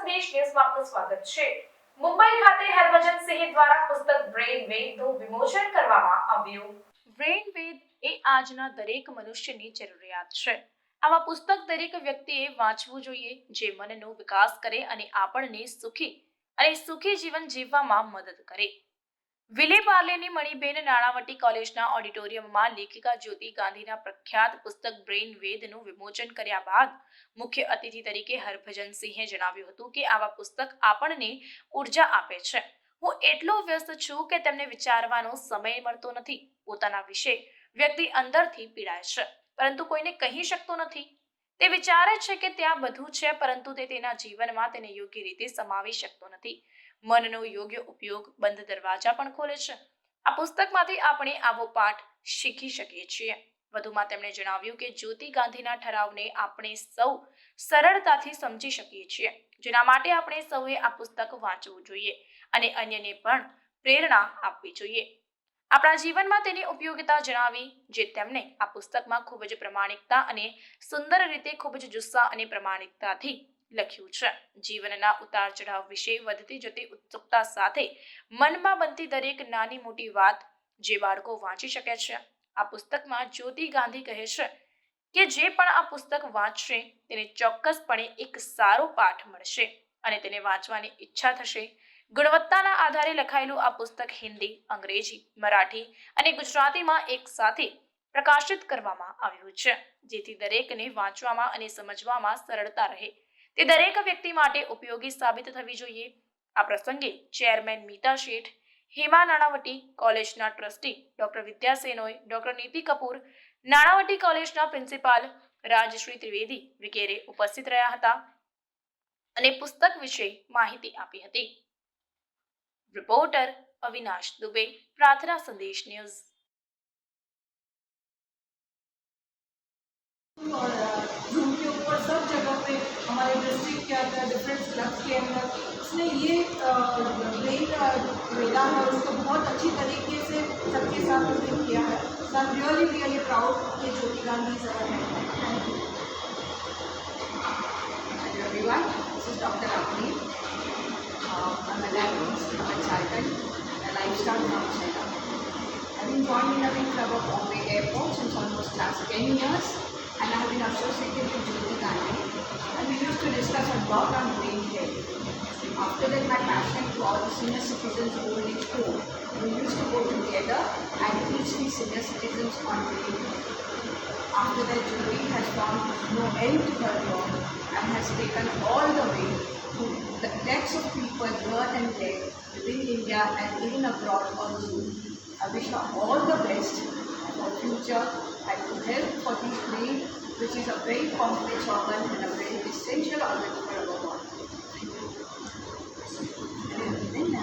સંદેશ ન્યૂઝમાં આપનું સ્વાગત છે। મુંબઈ ખાતે હરભજન સિંહ દ્વારા પુસ્તક બ્રેઇન વેદનું વિમોચન કરવામાં આવ્યું। બ્રેઇન વેદ એ આજના દરેક મનુષ્યની જરૂરિયાત છે। આવા પુસ્તક દરેક વ્યક્તિએ વાંચવું જોઈએ, જે મનનો વિકાસ કરે અને આપણને સુખી જીવન જીવવામાં મદદ કરે। વિલે પાર્લેની મણિબેન નાણાવટી કોલેજના ઓડિટોરિયમમાં લેખિકા જ્યોતિ ગાંધીના પ્રખ્યાત પુસ્તક બ્રેઇન વેદનું વિમોચન કર્યા બાદ મુખ્ય અતિથિ તરીકે હરભજન સિંહે જણાવ્યું હતું કે આવા પુસ્તક આપણને ઉર્જા આપે છે। હું એટલો વ્યસ્ત છું કે તેમને વિચારવાનો સમય મળતો નથી। પોતાના વિશે વ્યક્તિ અંદરથી પીડાય છે, પરંતુ કોઈને કહી શકતો નથી। તે વિચારે છે કે ત્યાં બધું છે, પરંતુ તે તેના જીવનમાં તેને યોગ્ય રીતે સમાવી શકતો નથી। મનનો યોગ્ય ઉપયોગ બંધ દરવાજા પણ ખોલે છે। આ પુસ્તકમાંથી આપણે આવો પાઠ શીખી શકીએ છીએ। વધુમાં તેમણે જણાવ્યું કે જ્યોતિ ગાંધીના ઠરાવને આપણે સૌ સરળતાથી સમજી શકીએ છીએ, જેના માટે આપણે સૌએ આ પુસ્તક વાંચવું જોઈએ અને અન્યને પણ પ્રેરણા આપવી જોઈએ। આપણા જીવનમાં તેની ઉપયોગિતા જણાવી, જે તેમણે આ પુસ્તકમાં ખૂબ જ પ્રામાણિકતા અને સુંદર રીતે ખૂબ જ જુસ્સા અને પ્રામાણિકતાથી લખ્યું છે। જીવનના ઉતાર ચઢાવ વિશે વધતી જતી ઉત્સુકતા સાથે મનમાં બનતી દરેક નાની મોટી વાત જે બાળકો વાંચી શકે છે। આ પુસ્તકમાં જ્યોતિ ગાંધી કહે છે કે જે પણ આ પુસ્તક વાંચશે તેને ચોક્કસપણે એક સારો પાઠ મળશે અને તેને વાંચવાની ઈચ્છા થશે। ગુણવત્તાના આધારે લખાયેલું આ પુસ્તક હિન્દી, અંગ્રેજી, મરાઠી અને ગુજરાતીમાં એક સાથે પ્રકાશિત કરવામાં આવ્યું છે, જેથી દરેકને વાંચવામાં અને સમજવામાં સરળતા રહે। તે દરેક વ્યક્તિ માટે ઉપયોગી સાબિત થવી જોઈએ। આ પ્રસંગે ચેરમેન મીતા શેઠ, હેમા નાણાવટી કોલેજના ટ્રસ્ટી ડોક્ટર વિદ્યા સેનોય, ડોક્ટર નીતિ કપૂર, નાણાવટી કોલેજના પ્રિન્સિપાલ રાજશ્રી ત્રિવેદી વગેરે ઉપસ્થિત રહ્યા હતા અને પુસ્તક વિશે માહિતી આપી હતી। रिपोर्टर अविनाश दुबे, प्रार्थना संदेश न्यूज। और जूम के ऊपर सब जगह पे हमारे डिस्ट्रिक्ट के अंदर डिफरेंट क्लब्स के अंदर उसने ये ब्रेन वेदा है उसको बहुत अच्छी तरीके से सबके साथ प्रेजेंट किया है। So I am really proud कि ज्योति गांधी सर है। Thank you. Hello everyone, this is Dr. Avni. I'm a lab consultant and a lifestyle counselor. I've been joined in the Club of Bombay Airport since almost last 10 years, and I have been associated with Jyoti Gandhi, and we used to discuss a lot on brain health. After that, my passion to all the senior citizens old age home, we used to go together and teach the senior citizens on brain health. After that, Jyoti has found no end to her work and has taken all the way to the lakhs of people here and there within India and even abroad also. I wish her all the best for future and to help for this brain, which is a very complex organ and a very essential organ for our body. Hello everyone,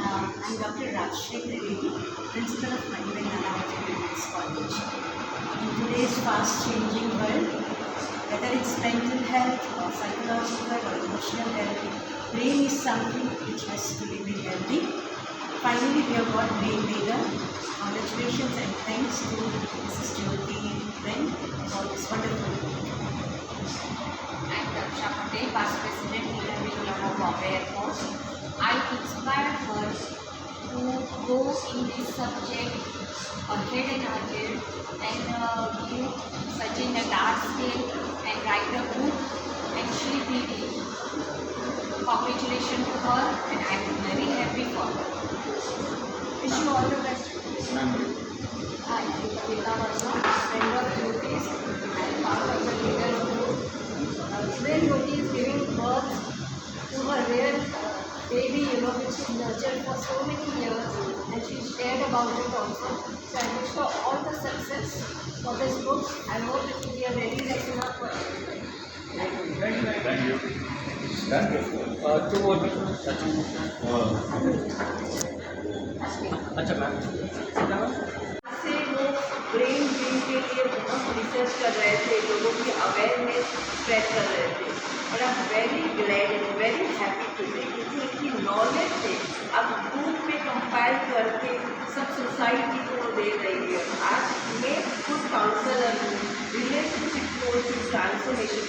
I'm Dr. Rajshri Trivedi, Principal of Manyven Nanavati Women's College. In today's fast-changing world, whether it's mental health or psychological or emotional health, brain is something which has to be very healthy. Finally, we have got Brain Veda. Congratulations and thanks to Mrs. Jyoti Ben for this wonderful book. I'm Daksha Patel, Past President, Economic Club of Bombay Airport. I inspired her to go in this subject ahead and ahead and give such in a large scale and write a book, and she did it. Congratulations to her, and I'm very happy for her. Wish you all the best. Hi, I'm Kavita Verma, friend of Jyoti's and part of the leaders group. Today Jyoti is giving birth to her rare baby, which she nurtured for so many years, and she shared about it also. So I wish her all the success for this book. I hope it will be a very regular for everybody. Thank you. Two more questions. अच्छा ma'am से वो brain drain के लिए बहुत research कर रहे थे, लोगों की अवेयरनेस स्प्रेड कर रहे थे, और I am very glad and very happy today कि जो इनकी नॉलेज थे अब ग्रुप में कंपाइल करके सब सोसाइटी को दे रही है। आज मैं खुद काउंसलर हूँ, relationship coach transformation.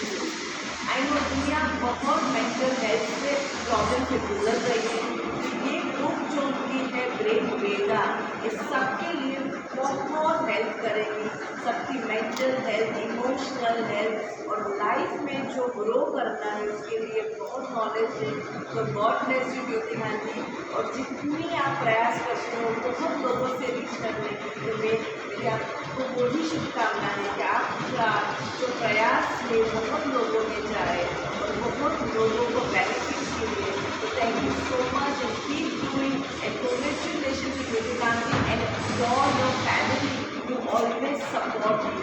I know दुनिया बहुत मेंटल हेल्थ से प्रॉब्लम से गुजर रही हैं। तो ये बुक जो उनकी है ब्रेन वेदा, इस सबके लिए बहुत हेल्प करेगी, सबकी मेंटल हेल्थ, इमोशनल हेल्थ और लाइफ में जो ग्रो करना है उसके लिए बहुत नॉलेज है। तो God bless you Jyoti ma'am ji, और जितनी आप प्रयास करते हो बहुत लोगों से रीच करने के लिए मेरी आपको वही शुभकामना है कि आपका जो प्रयास है बहुत लोगों में जाए और बहुत लोगों को बेनिफिट्स मिले। तो thank you so much and keep doing and congratulation to Jyoti Gandhi and all your family who always support you.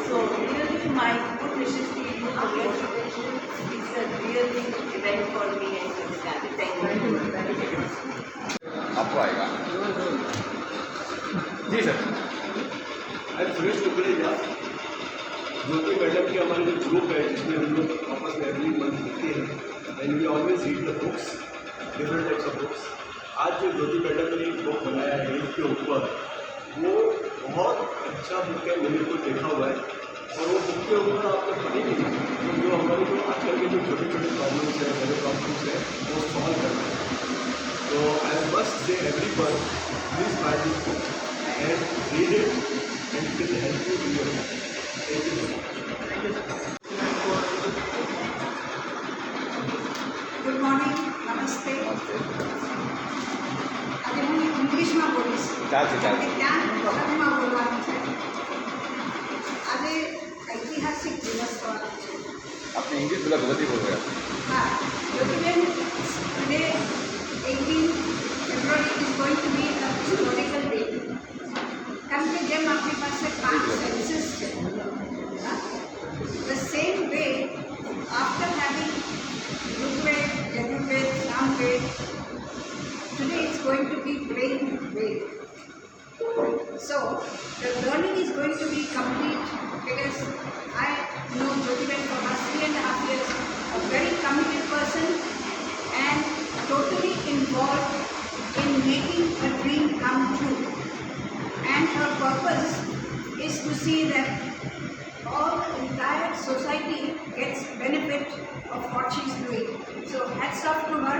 So really my good wishes to you. Congratulations. It's a really event for me and Jyoti Gandhi. Thank you. आपको आएगा जी sir. आज सुरेश कुकरेजा ज्योति madam की हमारी जो group है जिसमें हम लोग आपस में एवरी मंथ लिखते हैं and we always read the books, different types of books. आज जो ज्योति मैडम ने एक बुक बनाया है हेल्थ के ऊपर, वो बहुत अच्छा बुक है, मैंने को देखा हुआ है और वो बुक के ऊपर आपको पढ़ेंगे तो जो हमारे जो आजकल के जो छोटे छोटे प्रॉब्लम्स हैं, बड़े प्रॉब्लम्स हैं, वो सॉल्व करना है। तो I must say everyone please buy this book and read it and it will help you in your life. Thank you sir. Good morning, નમસ્તે. આજે હું ઇંગ્લિશમાં બોલીશ. ચાલશે. ત્યાં ગુજરાતીમાં બોલવાનું છે. આજે ઐતિહાસિક દિવસ છે. आपने इंग्लिश बोला गलती बोल रहे हैं। હા, જ્યોતિબેન, today 18 February is going to be a historical day. કારણ કે જેમ આપણી પાસે 5 સેન્સીસ છે, the same way after having Rigved, Yajurved, Samved, today it's going to be brain Ved. So the learning is going to be complete because I know Jyotiben for last 3.5 years, a very committed person and totally involved in making a dream come true. And her purpose is to see that all the entire society gets benefit of what she's doing. So hats off to her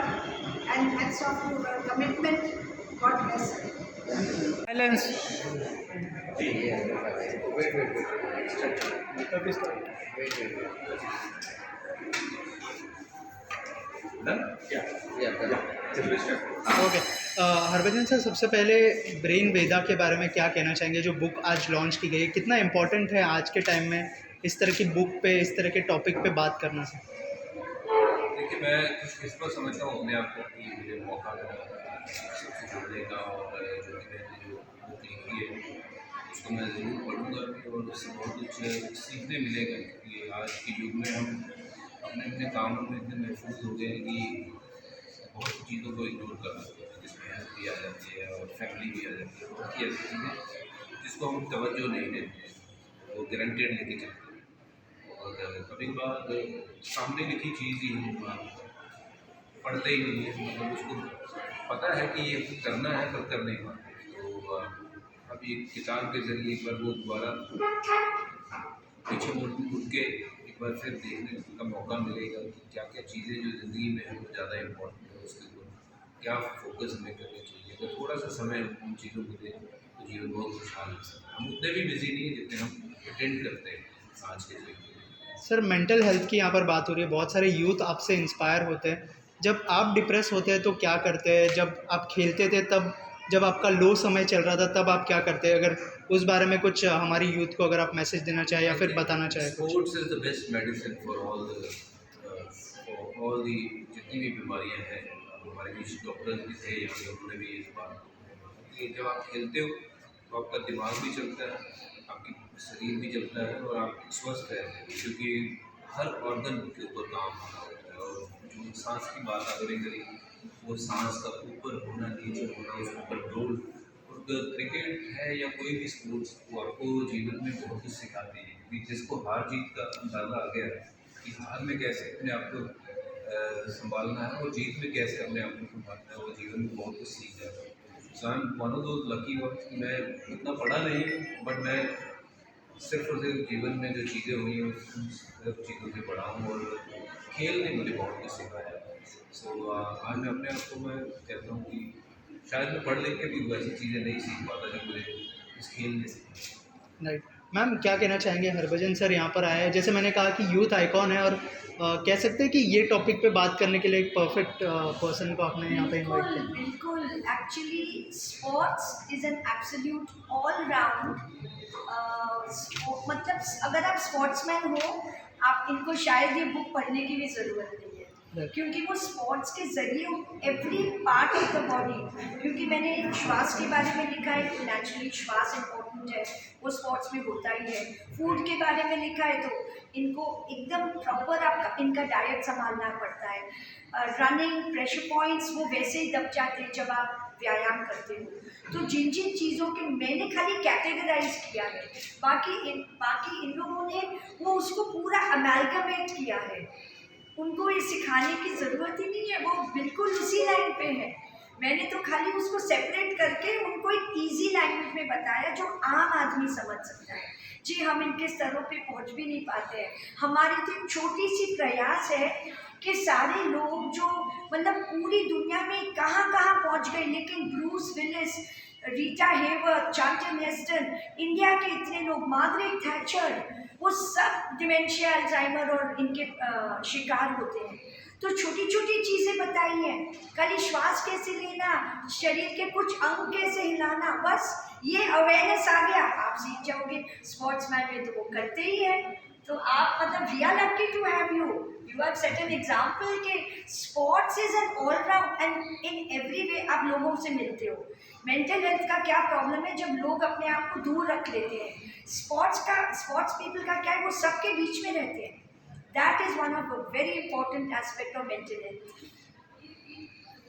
and hats off to her commitment. God bless her. Silence. Okay, Harbhajan sir, सबसे पहले brain वेदा के बारे में क्या कहना चाहेंगे? जो book आज लॉन्च की गई है, कितना इम्पोर्टेंट है आज के टाइम में इस तरह की बुक पे, इस तरह के टॉपिक पे बात करना? सर देखिए, मैं इस पर समझता हूँ अपने आप को कि मुझे मौका मिला सबसे जुड़ने का, और जो मैंने जो बुक लिखी है उसको मैं ज़रूर पढ़ूँगा भी और उससे बहुत कुछ सीखने मिलेगा। क्योंकि आज के युग में हम अपने अपने कामों में इतने महफूज हो गए हैं कि बहुत सी चीज़ों को इग्नोर कर सकते हैं, जिसमें हेल्थ भी आ जाती है और फैमिली भी आ जाती है। बहुत सी ऐसी चीज़ें जिसको हम तवज्जो नहीं देते हैं, वो गारंटेड लेके चलते हैं और कभी कभार सामने लिखी चीज़ ही हम पढ़ते ही नहीं है, मतलब उसको पता है कि ये करना है पर कर नहीं पाते। तो अभी किताब के ज़रिए एक बार वो दोबारा पीछे मुड़ के एक बार फिर देखने का मौका मिलेगा कि क्या क्या चीज़ें जो ज़िंदगी में है वो ज़्यादा इम्पोर्टेंट है, उसके ऊपर क्या फोकस हमें करना चाहिए। तो थोड़ा सा समय उन चीज़ों को दें तो जीवन बहुत खुशहाल हो सकता है। हम उतने भी बिजी नहीं हैं जितने हम अटेंड करते हैं आज के दिन। सर, मेंटल हेल्थ की यहाँ पर बात हो रही है, बहुत सारे यूथ आपसे इंस्पायर होते हैं। जब आप डिप्रेस होते हैं तो क्या करते हैं? जब आप खेलते थे तब, जब आपका लो समय चल रहा था तब आप क्या करते हैं? अगर उस बारे में कुछ हमारी यूथ को अगर आप मैसेज देना चाहें या फिर बताना चाहें कुछ। Sports is the best medicine for all the जितनी भी बीमारियां हैं। हमारे बीच डॉक्टर्स भी थे यहाँ पे, उन्होंने भी इस बात कि जब आप खेलते हो तो आपका दिमाग भी चलता है, आपकी शरीर भी चलता है और आप स्वस्थ रहते हैं, क्योंकि हर ऑर्गन के ऊपर काम होना होता है। और जो सांस की बात आपने करी, वो सांस का ऊपर होना, नीचे होना, उसको कंट्रोल। और क्रिकेट है या कोई भी स्पोर्ट्स, वो आपको जीवन में बहुत कुछ सिखाती है। क्योंकि जिसको हार जीत का अंदाज़ा आ गया है कि हार में कैसे अपने आप को संभालना है और जीत में कैसे अपने आप को संभालना है, वो जीवन में बहुत कुछ सीख जाता है। So I am one of those lucky ones. मैं इतना पढ़ा नहीं हूँ, बट मैं सिर्फ और सिर्फ जीवन में जो चीज़ें हुई हैं उन सिर्फ चीज़ों से पढ़ा हूँ, और खेल ने मुझे बहुत कुछ सिखाया। सो आज मैं अपने आप को मैं कहता हूँ कि शायद मैं पढ़ लिख के भी वैसी चीज़ें नहीं सीख पाता जो मुझे इस खेल में सीखी। राइट मैम, क्या कहना चाहेंगे? हरभजन सर यहाँ पर आए हैं, जैसे मैंने कहा कि यूथ आइकॉन है और कह सकते हैं कि ये टॉपिक पे बात करने के लिए एक परफेक्ट पर्सन को आपने यहाँ पे इनवाइट बिल्कुल किया। बिल्कुल actually sports is an absolute all round मतलब अगर आप स्पोर्ट्समैन हो आप इनको शायद ये बुक पढ़ने की भी ज़रूरत नहीं है Right. क्योंकि वो स्पोर्ट्स के ज़रिए every part of the body, क्योंकि मैंने श्वास के बारे में लिखा है, नेचुरली श्वास इम्पोर्टेंट है, वो स्पोर्ट्स में होता ही है। फूड के बारे में लिखा है तो इनको एकदम प्रॉपर आपका इनका डाइट संभालना पड़ता है। रनिंग प्रेशर पॉइंट्स वो वैसे ही दब जाते हैं जब आप व्यायाम करते हो। तो जिन जिन चीज़ों के मैंने खाली कैटेगराइज किया है, बाकी इन लोगों ने वो उसको पूरा अमेलगमेट किया है। उनको ये सिखाने की ज़रूरत ही नहीं है, वो बिल्कुल उसी लाइन पे है। मैंने तो खाली उसको सेपरेट करके उनको एक इजी लैंग्वेज में बताया जो आम आदमी समझ सकता है। जी हम इनके स्तरों पे पहुंच भी नहीं पाते हैं। हमारी तो एक छोटी सी प्रयास है कि सारे लोग जो मतलब पूरी दुनिया में कहाँ कहाँ पहुंच गए, लेकिन Bruce Willis, Rita Hayworth, Charlton hasten, India के इतने लोग, मार्गरेट थैचर, वो सब डिमेंशिया, अल्जाइमर और इनके शिकार होते हैं। तो छोटी छोटी चीज़ें बताई हैं, खाली श्वास कैसे लेना, शरीर के कुछ अंग कैसे हिलाना, बस ये अवेयरनेस आ गया आप सीख जाओगे। स्पोर्ट्समैन में तो वो करते ही है। तो आप मतलब we are lucky to have you have set an example के sports is an all round and in every way आप लोगों से मिलते हो। मेंटल हेल्थ का क्या प्रॉब्लम है जब लोग अपने आप को दूर रख लेते हैं, स्पोर्ट्स पीपल का क्या है, वो सबके बीच में रहते हैं। That is one of the very important aspect of mental health.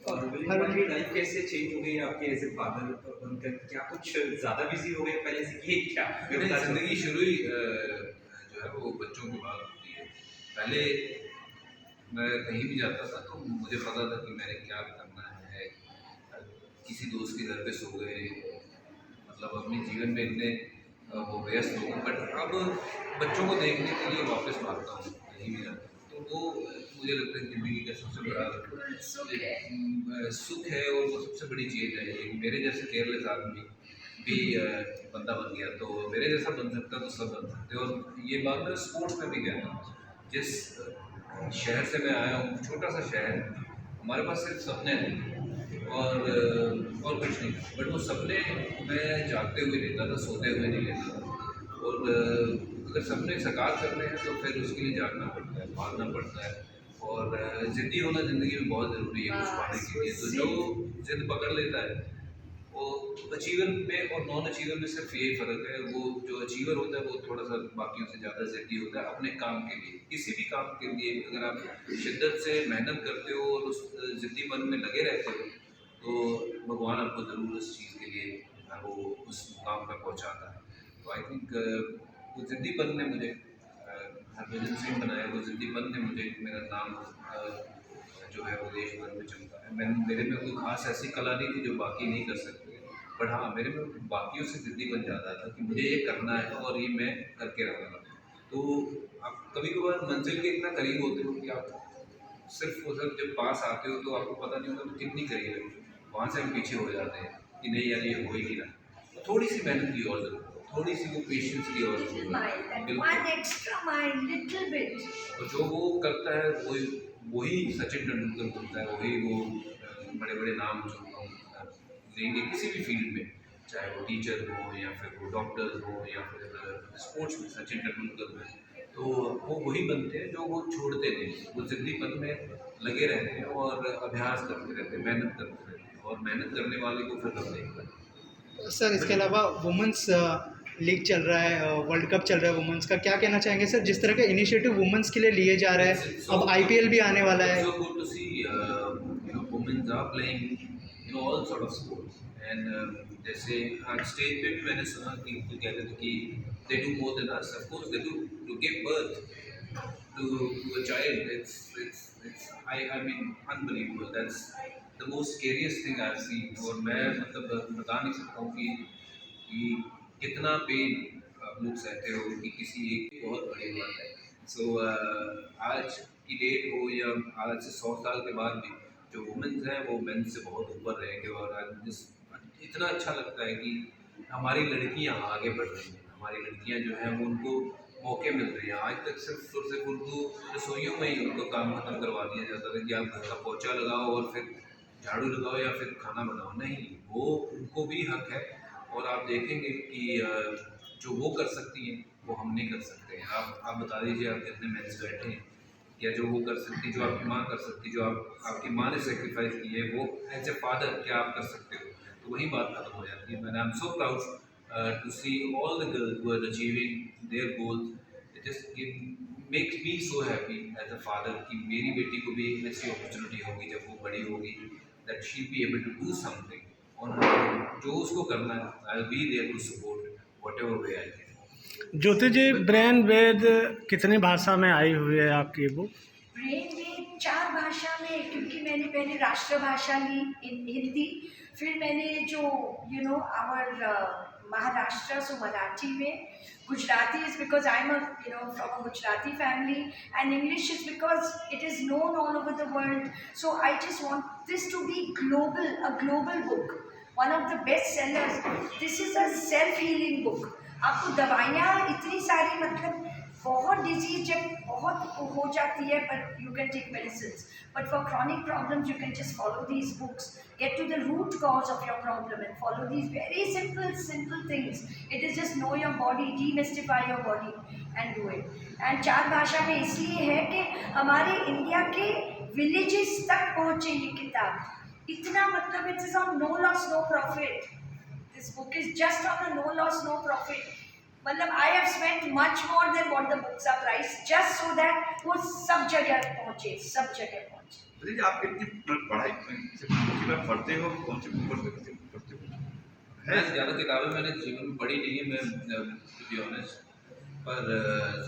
और हमारी लाइफ कैसे चेंज हो गई आपके एज ए फादर बनकर? क्या कुछ ज़्यादा बिजी हो गए पहले से, ये क्या मेरी ज़िंदगी शुरू ही जो है वो बच्चों के बाद होती है। पहले मैं कहीं भी जाता था तो मुझे पता था कि मैंने क्या करना है। किसी दोस्त के घर पे सो गए, मतलब अपने जीवन में इतने वो व्यस्त हो गए। बट अब बच्चों को देखने के लिए वापस भागता हूँ कहीं भी जाता हूँ, तो वो मुझे लगता है ज़िंदगी का सबसे बड़ा सुख है और वो सबसे बड़ी चीज़ है। ये मेरे जैसे केयरलेस आदमी भी बंदा बन गया तो मेरे जैसा बन सकता तो सब बन सकते। और ये बात मैं स्पोर्ट्स में भी कहता हूँ। जिस शहर से मैं आया हूँ, छोटा सा शहर, हमारे पास सिर्फ सपने हैं और कुछ नहीं। बट वो सपने मैं जागते हुए लेता था, सोते हुए नहीं लेता था। और अगर सपने साकार करने हैं तो फिर उसके लिए जागना पड़ता है, भागना पड़ता है और ज़िद्दी होना ज़िंदगी में बहुत ज़रूरी है कुछ पाने के लिए। तो जो ज़िद पकड़ लेता है वो अचीवर में और नॉन अचीवर में सिर्फ यही फ़र्क है। वो जो अचीवर होता है वो थोड़ा सा बाकियों से ज़्यादा ज़िद्दी होता है अपने काम के लिए। किसी भी काम के लिए अगर आप शिद्दत से मेहनत करते हो और उस ज़िद्दीपन में लगे रहते हो तो भगवान आपको ज़रूर उस चीज़ के लिए वो उस मुकाम पर पहुँचाता है। तो आई थिंक वो ज़िद्दीपन ने मुझे हरभजन सिंह बनाया, वो ज़िद्दीपन ने मुझे मेरा नाम जो है वो देश भर में चलता है। मेरे में कोई खास ऐसी कला नहीं थी जो बाकी नहीं कर सकते, बट हाँ मेरे में बाकियों से ज़िद्दीपन ज़्यादा था कि मुझे ये करना है और ये मैं करके रहूँगा। तो आप कभी कभार मंजिल के इतना करीब होते हो कि आप सिर्फ उधर जब पास आते हो तो आपको पता नहीं होता तो कितनी करीब है, वहाँ से हम पीछे हो जाते हैं कि नहीं यार ये हो ही नहीं रहा। तो थोड़ी सी मेहनत की और ज़रूरत, थोड़ी सी वो पेशेंस की और और जो वो करता है वही सचिन तेंदुलकर बोलता है, वही वो बड़े बड़े नाम जो लेंगे किसी भी फील्ड में, चाहे वो टीचर हो या फिर वो डॉक्टर हो या फिर स्पोर्ट्स में सचिन तेंदुलकर हो, तो वो वही बनते हैं जो वो छोड़ते नहीं, वो ज़िद्दीपन में लगे रहते हैं और अभ्यास करते रहते हैं, मेहनत करते रहते हैं और मेहनत करने वाले को फिर रब देखता है। सर इसके अलावा वुमेंस लीग चल रहा है, वर्ल्ड कप चल रहा है वुमेंस का, क्या कहना चाहेंगे सर? जिस तरह के इनिशिएटिव वुमेंस के लिए लिए जा रहे हैं, अब IPL भी आने वाला है। So good to see women are playing all sort of sports and जैसे आज स्टेज पे भी मैंने सुना कि तो कहते थे कि they do more than us. Of course they do. To give birth to a child, it's I mean unbelievable. That's the most scariest thing I've seen. और मैं मतलब बता नहीं सकता हूँ कि कितना पेन आप लोग सहते हो कि किसी एक बहुत बड़ी बात है। सो आज की डेट हो या आज से 100 साल के बाद भी जो वुमेन्स हैं वो मेन से बहुत ऊपर रहेंगे। और आज इतना अच्छा लगता है कि हमारी लड़कियां आगे बढ़ रही हैं, हमारी लड़कियां जो हैं वो उनको मौके मिल रहे हैं। आज तक सिर्फ उनको रसोइयों में ही उनको काम खत्म करवा दिया जाता था कि आप घर का पोछा लगाओ और फिर झाड़ू लगाओ या फिर खाना बनाओ। नहीं, वो उनको भी हक है। और आप देखेंगे कि जो वो कर सकती हैं वो हम नहीं कर सकते हैं। आप बता दीजिए, आप जितने मेंस बैठे हैं, या जो वो कर सकती, जो आपकी माँ कर सकती, जो आपकी माँ ने सेक्रीफाइस की है, वो एज ए फादर क्या आप कर सकते हो? तो वही बात खत्म हो जाती है। मैंने I am so proud to see all the girls who are achieving their goals. It just makes me so happy as a father कि मेरी बेटी को भी ऐसी अपॉर्चुनिटी होगी जब वो बड़ी होगी, that she be able to do something. और जो उसको करना है, I will be there to support whatever way I can. Jyoti ji, brain वेद कितनी भाषा में आई हुई है आपकी बुक? ब्रेन वेद 4 भाषा में, क्योंकि मैंने पहले राष्ट्रभाषा ली हिंदी, फिर मैंने जो आवर महाराष्ट्र सो मराठी में, Gujarati is because I'm from a Gujarati family, and English is because it is known all over the world. So I just want this to be global, a global book, one of the best sellers. This is a self-healing book. आपको दवाइयाँ इतनी सारी, मतलब बहुत disease जब बहुत हो जाती है, but you can take medicines. But for chronic problems, you can just follow these books, get to the root cause of your problem and follow these very simple things. It is just know your body, demystify your body and do it. And 4 भाषा में इसलिए है कि हमारे India के villages तक पहुँचे ये किताब। इतना मतलब it is on no loss, no profit. This book is just on a no loss, no profit. मतलब I have spent much more than what the books are priced, just so that वो सब जगह पहुँचे, सब जगह पहुँचे। बताइए, आप कितनी पढ़ाई पढ़ते हो, कौन सी बुक पढ़ते हो? मैं ज़्यादा किताबें मैंने जीवन में पढ़ी नहीं है, मैं टू बी ऑनेस्ट, पर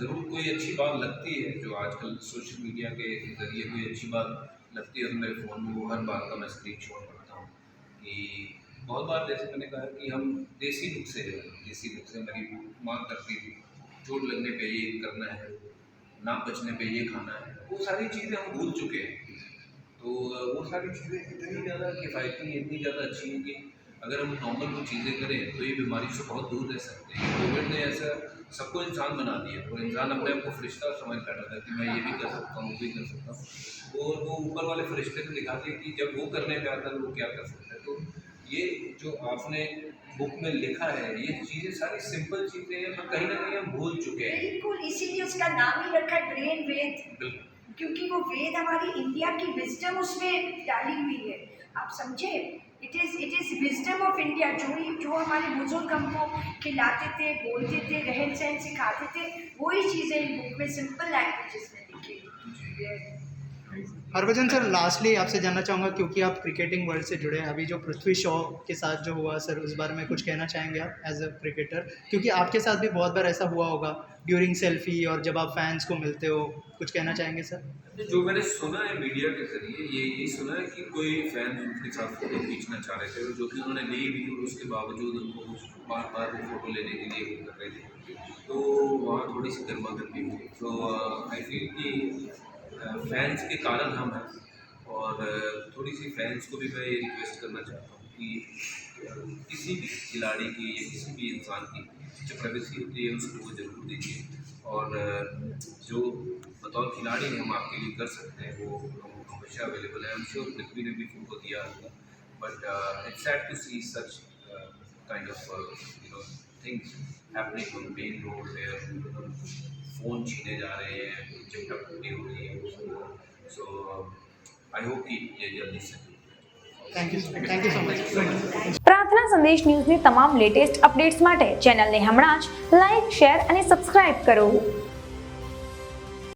ज़रूर कोई अच्छी बात लगती है जो आजकल सोशल मीडिया के ज़रिए कोई अच्छी बात लगती है तो मेरे फ़ोन में वो हर बात का मैं स्क्रीनशॉट करता हूँ। कि बहुत बार जैसे मैंने कहा कि हम देसी नुस्खे मेरी माँ करती थी, चोट लगने पे ये करना है, नाक बचने पे ये खाना है, वो सारी चीज़ें हम भूल चुके हैं। तो वो सारी चीज़ें इतनी ज़्यादा किफ़ायती, इतनी ज़्यादा अच्छी हैं कि अगर हम नॉर्मल वो चीज़ें करें तो ये बीमारी से बहुत दूर रह सकते हैं। कोविड ने ऐसा सबको इंसान बना दिया, और इंसान अपने आप को फरिश्ता समझ बैठा था कि मैं ये भी कर सकता हूँ, वो भी कर सकता हूँ, और वो ऊपर वाले फरिश्ते को दिखाते हैं कि जब वो करने पे आता है वो क्या कर सकता है। तो ये जो आपने बुक में लिखा है, ये चीज़ें सारी सिंपल चीज़ें हैं, पर कहीं ना कहीं हम भूल चुके हैं। बिल्कुल, इसीलिए उसका नाम ही रखा है ब्रेन वेद, क्योंकि वो वेद हमारी इंडिया की विजडम उसमें डाली हुई है। आप समझे, it is wisdom of India, जो हमारे बुजुर्ग हमको खिलाते थे, बोलते थे, रहन सहन सिखाते थे, वही चीज़ें इन बुक में सिंपल लैंग्वेजेस में लिखी। हरभजन सर, लास्टली आपसे जानना चाहूँगा, क्योंकि आप क्रिकेटिंग वर्ल्ड से जुड़े हैं, अभी जो पृथ्वी शॉ के साथ जो हुआ सर, उस बारे में कुछ कहना चाहेंगे आप एज अ क्रिकेटर? क्योंकि आपके साथ भी बहुत बार ऐसा हुआ होगा ड्यूरिंग सेल्फी और जब आप फैंस को मिलते हो, कुछ कहना चाहेंगे सर? जो मैंने सुना है मीडिया के जरिए, यही सुना है कि कोई फैन उनके साथ फ़ोटो खींचना चाह रहे थे, और जो कि उन्होंने ली भी, और उसके बावजूद उनको बार बार वो फ़ोटो लेने के लिए वो कर रहे थे, तो वहाँ थोड़ी सी गर्मागर्मी हुई। तो आई फील कि फैंस के कारण हम हैं, और थोड़ी सी फैंस को भी मैं ये रिक्वेस्ट करना चाहता हूँ कि किसी भी खिलाड़ी की या किसी भी इंसान की जो प्राइवेसी होती है उसको वो ज़रूर दीजिए, और जो बतौर खिलाड़ी हम आपके लिए कर सकते हैं वो हम हमेशा अवेलेबल है। आई एम श्योर पृथ्वी ने भी फोटो दिया होगा, but it's sad to see such kind of things happening on main road, where phone छीने जा रहे हैं, चिमटा टूटी हो रही है। सो आई होप कि ये जल्दी से। Thank you so much. પ્રાર્થના સંદેશ ન્યૂઝની તમામ લેટેસ્ટ અપડેટ્સ માટે ચેનલને હમણાં જ લાઇક, શેર અને સબસ્ક્રાઇબ કરો.